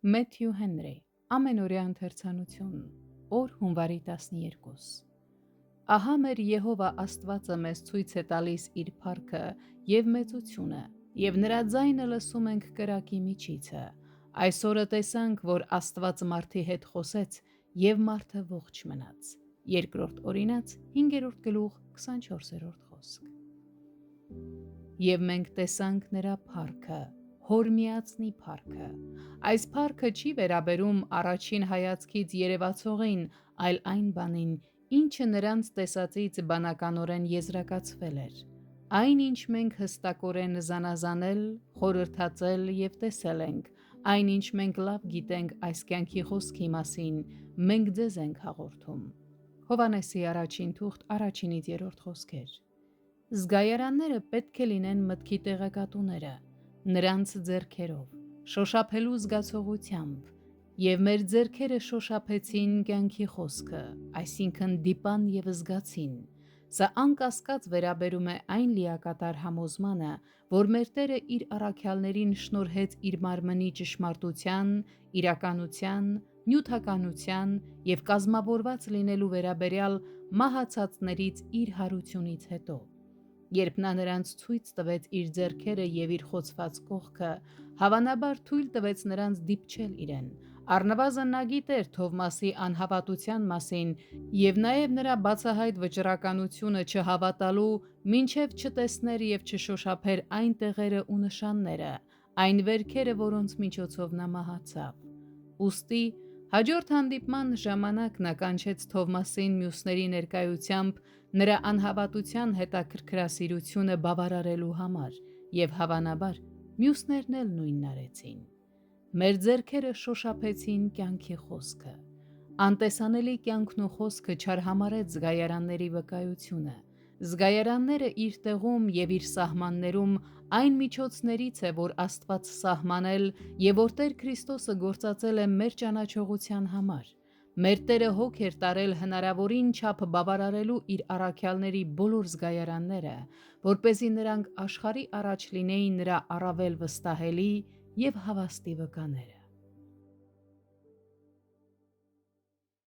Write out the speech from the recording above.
Մեթյու Հենրի, ամենօրյա ընթերցանություն, օր հունվարի 12։ Ահա մեր Եհովա Աստվածը մեզ ցույց է տալիս իր փառքը եւ մեծությունը, եւ նրա ձայնը լսում ենք կրակի միջիցը։ Այսօրը տեսանք, որ Աստված մարդի հետ խոսեց եւ մարդը ողջ մնաց։ Երկրորդ Օրինաց 5-րդ գլուխ 24-րդ խոսք։ Եվ մենք տեսանք նրա փառքը, Հոր միածնի փառքը։ Այս փառքը չի վերաբերում առաջին հայացքից երևացողին, այլ այն բանին, ինչը նրանց տեսածից բանականորեն եզրակացվել էր։ Այն, ինչ մենք հստակորեն զանազանել, խորհրդածել եւ տեսել ենք, այն, ինչ մենք լավ գիտենք այս կյանքի խոսքի մասին, մենք ձեզ ենք հաղորդում։ Հովհաննեսի առաջին թուղթ 1-3 խոսքեր։ Զգայարանները պետք է լինեն մտքի տեղեկատուները, նրանց ձեռքերով, շոշափելու զգացողությամբ, եւ մեր ձեռքերը շոշափեցին կյանքի խոսքը, այսինքն դիպան եւ զգացին։ Սա անկասկած վերաբերում է այն լիակատար համոզմանը, որ մեր Տերը իր առաքյալներին շնորհեց իր մարմնի ճշմարտության, իրականության, նյութականության եւ կազմավորված լինելու վերաբերյալ մահացածներից իր հարությունից հետո։ Երբ նա նրանց ցույց տվեց իր ձեռքերը եւ իր խոցված կողքը, հավանաբար թույլ տվեց նրանց դիպչել իրեն։ Առնվազն նա գիտեր Թովմասի անհավատության մասին եւ նաեւ նրա բացահայտ վճռականությունը չհավատալու, մինչեւ չտեսներ եւ չշոշափեր այն տեղերը ու նշանները, այն վերքերը, որոնց միջոցով նա մահացավ։ Ուստի հաջորդ հանդիպման ժամանակ նա կանչեց Թովմասին մյուսների ներկայությամբ նրա անհավատության հետաքրքրասիրությունը բավարարելու համար, եւ հավանաբար մյուսներն էլ նույնն արեցին։ Մեր ձեռքերը շոշափեցին կյանքի խոսքը։ Անտեսանելի կյանքն ու խոսքը չարհամարեց զգայարանների վկայությունը։ Զգայարանները իր տեղում եւ իր սահմաններում այն միջոցներից է, որ Աստված սահմանել եւ որ Տեր Քրիստոսը գործածել է մեր ճանաչողության համար։ Մեր Տերը հոգ էր տարել հնարավորին չափ բավարարելու իր առաքյալների բոլոր զգայարանները, որպեսզի նրանք աշխարհի առաջ լինեին նրա առավել վստահելի եւ հավաստի վկաները։